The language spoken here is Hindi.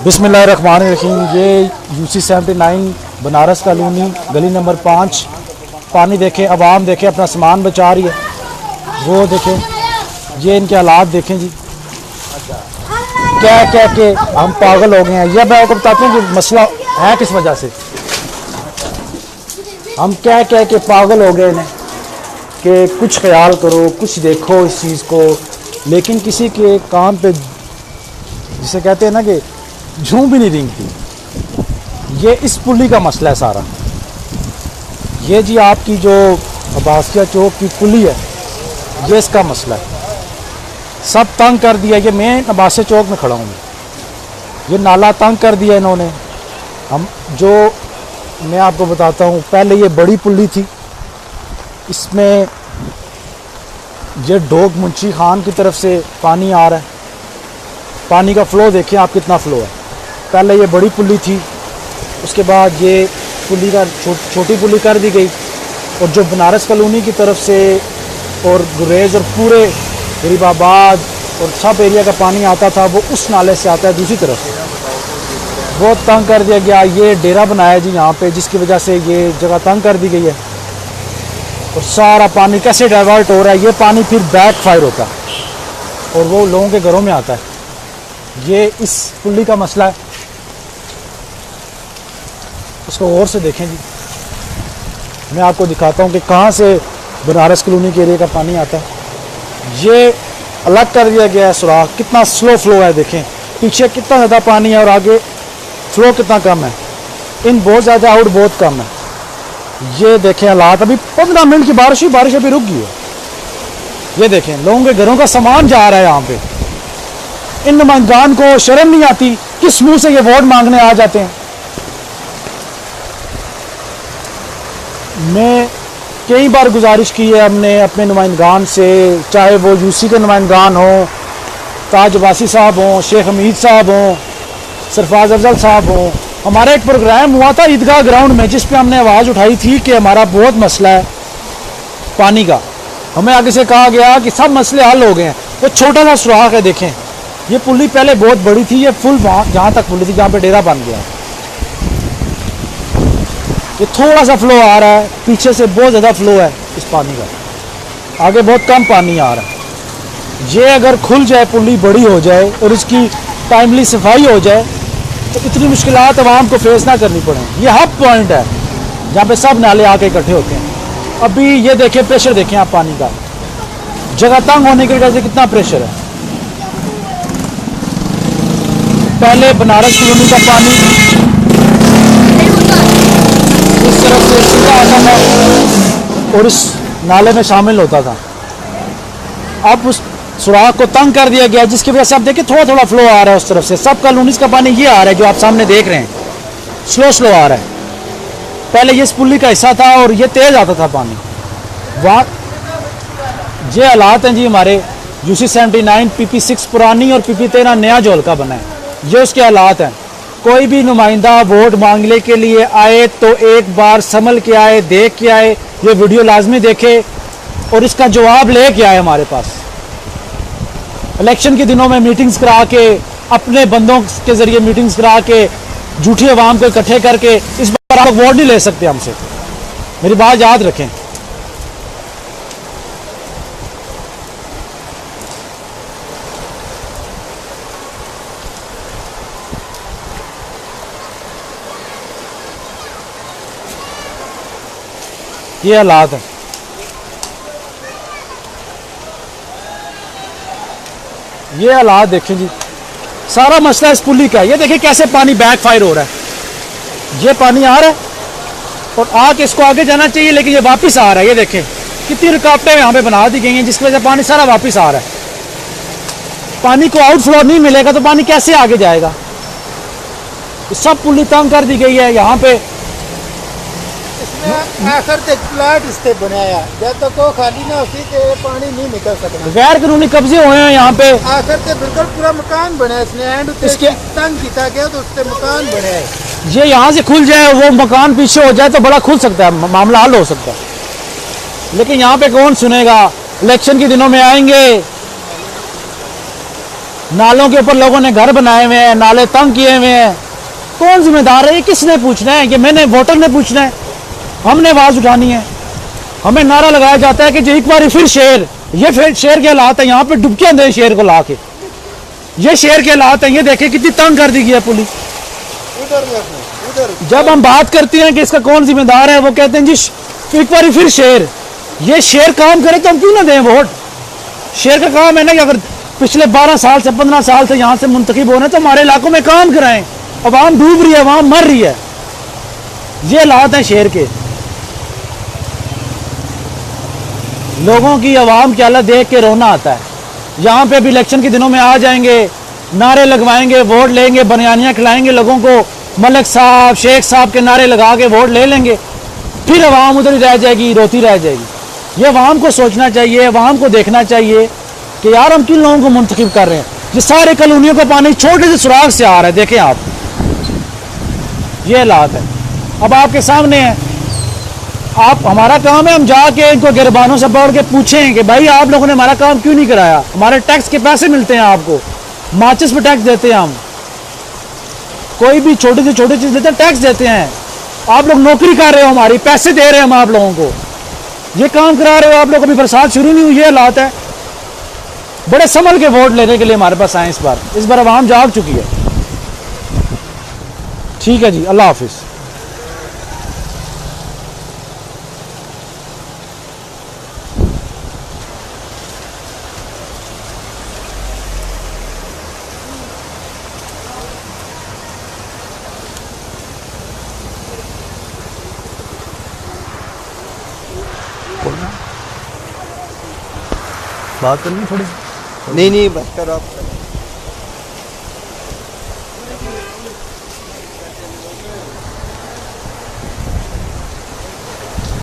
बिस्मिल्लाहिर्रहमानिर्रहीम। ये UC 79 बनारस कॉलोनी गली नंबर 5। पानी देखें, आवाम देखें अपना सामान बचा रही है, वो देखें, ये इनके हालात देखें जी। क्या क्या के हम पागल हो गए हैं। यह मैं आपको बताता हूँ कि मसला है किस वजह से। हम क्या क्या के पागल हो गए हैं कि कुछ ख्याल करो, कुछ देखो इस चीज़ को, लेकिन किसी के काम पे जिसे कहते हैं ना कि झूम भी नहीं रेंगती। ये इस पुली का मसला है सारा। ये जी आपकी जो अब्बासिया चौक की पुली है, ये इसका मसला है। सब तंग कर दिया। ये मैं अब्बासिया चौक में खड़ा हूँ, ये नाला तंग कर दिया इन्होंने। हम जो मैं आपको बताता हूँ, पहले ये बड़ी पुली थी, इसमें ये डोग मुंशी खान की तरफ से पानी आ रहा है। पानी का फ़्लो देखें आप कितना फ़्लो है। पहले ये बड़ी पुली थी, उसके बाद ये पुली का छोटी पुली कर दी गई, और जो बनारस कॉलोनी की तरफ से और गुरेज और पूरे गरीबाबाद और सब एरिया का पानी आता था, वो उस नाले से आता है दूसरी तरफ से। बहुत तंग कर दिया गया। ये डेरा बनाया जी यहाँ पे, जिसकी वजह से ये जगह तंग कर दी गई है। और सारा पानी कैसे डाइवर्ट हो रहा है, ये पानी फिर बैक फायर होता है और वो लोगों के घरों में आता है। ये इस पुली का मसला है, उसको गौर से देखें जी। मैं आपको दिखाता हूँ कि कहाँ से बनारस कॉलोनी के एरिया का पानी आता है। ये अलग कर दिया गया है सुराख, कितना स्लो फ्लो है देखें। पीछे कितना ज़्यादा पानी है और आगे फ्लो कितना कम है। इन बहुत ज़्यादा, आउट बहुत कम है। ये देखें हालात। अभी 15 मिनट की बारिश अभी रुक गई है। ये देखें लोगों के घरों का सामान जा रहा है यहाँ पे। इन नुमाइंदान को शर्म नहीं आती, किस मुंह से ये वोट मांगने आ जाते हैं। मैं कई बार गुजारिश की है हमने अपने नुमाइंदान से, चाहे वो UC के नुमाइंदान हो, ताज अब्बासी साहब हों, शेख हमीद साहब हों, सरफराज अफजल साहब हों। हमारा एक प्रोग्राम हुआ था ईदगाह ग्राउंड में, जिस पे हमने आवाज़ उठाई थी कि हमारा बहुत मसला है पानी का। हमें आगे से कहा गया कि सब मसले हल हो गए हैं। वो छोटा सा सुराख है देखें। ये पुली पहले बहुत बड़ी थी, ये फुल वहाँ जहाँ तक पुली थी जहाँ पे डेरा बन गया। ये थोड़ा सा फ्लो आ रहा है, पीछे से बहुत ज़्यादा फ्लो है इस पानी का, आगे बहुत कम पानी आ रहा है। ये अगर खुल जाए, पुली बड़ी हो जाए और इसकी टाइमली सफाई हो जाए, तो इतनी मुश्किलात आवाम को फेस ना करनी पड़े। ये हब पॉइंट है जहाँ पे सब नाले आके इकट्ठे होते हैं। अभी ये देखें, प्रेशर देखें आप पानी का, जगह तंग होने की वजह से कितना प्रेशर है। पहले बनारस कॉलोनी का पानी इस तरफ से सीधा आता था और इस नाले में शामिल होता था। अब उस सुराख को तंग कर दिया गया, जिसकी वजह से आप देखिए थोड़ा थोड़ा फ्लो आ रहा है उस तरफ से। सब कॉलोनीज का पानी ये आ रहा है जो आप सामने देख रहे हैं, स्लो आ रहा है। पहले ये इस पुली का हिस्सा था और ये तेज आता था पानी वहाँ। ये हालात हैं जी हमारे UC 79 PP6 पुरानी और PP13 नया जो हल्का बना है, ये उसके हालात हैं। कोई भी नुमाइंदा वोट मांगने के लिए आए तो एक बार संभल के आए, देख के आए, ये वीडियो लाजमी देखे और इसका जवाब ले के आए हमारे पास। इलेक्शन के दिनों में मीटिंग्स करा के, अपने बंदों के जरिए मीटिंग्स करा के, झूठी आवाम को इकट्ठे करके इस बार आप वोट नहीं ले सकते हमसे। मेरी बात याद रखें। ये हालात है। ये हालात देखें जी, सारा मसला इस पुली का। ये देखिए कैसे पानी बैक फायर हो रहा है। ये पानी आ रहा है और आके इसको आगे जाना चाहिए, लेकिन ये वापस आ रहा है। ये देखें कितनी रुकावटें यहाँ पे बना दी गई हैं, जिसकी वजह से पानी सारा वापस आ रहा है। पानी को आउटफ्लो नहीं मिलेगा तो पानी कैसे आगे जाएगा। सब पुली तंग कर दी गई है यहाँ पे। आखिर तक प्लाट इससे बनाया, जब तक वो खाली ना होती तो पानी नहीं निकल सकता। गैर कानूनी कब्जे हुए हैं यहाँ पे। आखिर तक बिल्कुल पूरा मकान बना है इसने, एंड इसके तंग किया गया तो उससे मकान बना है। ये यहाँ से खुल जाए, वो मकान पीछे हो जाए तो बड़ा खुल सकता है, मामला हल हो सकता है। लेकिन यहाँ पे कौन सुनेगा। इलेक्शन के दिनों में आएंगे, नालों के ऊपर लोगों ने घर बनाए हुए हैं, नाले तंग किए हुए हैं। कौन जिम्मेदार है? ये किसने पूछना है? कि मैंने, वोटर ने पूछना है? हमने आवाज उठानी है। हमें नारा लगाया जाता है कि जो एक बार फिर शेर, ये फिर शेर के हालात है, यहाँ पे डुबकियां दे शेर को लाके। ये शेर के हालात है, ये देखे कितनी तंग कर दी गई है पुलिस। उधर जब हम बात करते हैं कि इसका कौन जिम्मेदार है, वो कहते हैं जी एक बार फिर शेर। ये शेर काम करे तो हम क्यों ना दें वोट? शेर का काम है ना कि अगर पिछले 12 साल से 15 साल से यहाँ से मुंतखब होने तो हमारे इलाकों में काम कराएं। अवाम डूब रही है, अवाम मर रही है। ये हालात हैं शेर के। लोगों की, अवाम की हालत देख के रोना आता है। यहाँ पे भी इलेक्शन के दिनों में आ जाएंगे, नारे लगवाएंगे, वोट लेंगे, बनियानियाँ खिलाएंगे लोगों को, मलिक साहब, शेख साहब के नारे लगा के वोट ले लेंगे। फिर अवाम उधर ही रह जाएगी, रोती रह जाएगी। ये अवाम को सोचना चाहिए, अवाम को देखना चाहिए कि यार हम किन लोगों को मुंतखब कर रहे हैं। ये सारे कॉलोनियों का पानी छोटे से सुराख से आ रहा है, देखें आप। ये हालात है। अब आपके सामने है। आप, हमारा काम है हम जाके इनको गिरबानों से पकड़ के पूछें कि भाई आप लोगों ने हमारा काम क्यों नहीं कराया? हमारे टैक्स के पैसे मिलते हैं आपको, माचिस पे टैक्स देते हैं हम, कोई भी छोटी से छोटी चीज देते हैं टैक्स देते हैं। आप लोग नौकरी कर रहे हो, हमारी पैसे दे रहे हैं हम आप लोगों को, ये काम करा रहे हो आप लोग। अभी बरसात शुरू नहीं हुई, ये हालात है। बड़े संभल के वोट लेने के लिए हमारे पास आए इस बार आवाम जाग चुकी है। ठीक है जी, अल्लाह हाफिज। बात करनी थोड़ी। नहीं बस करो आप।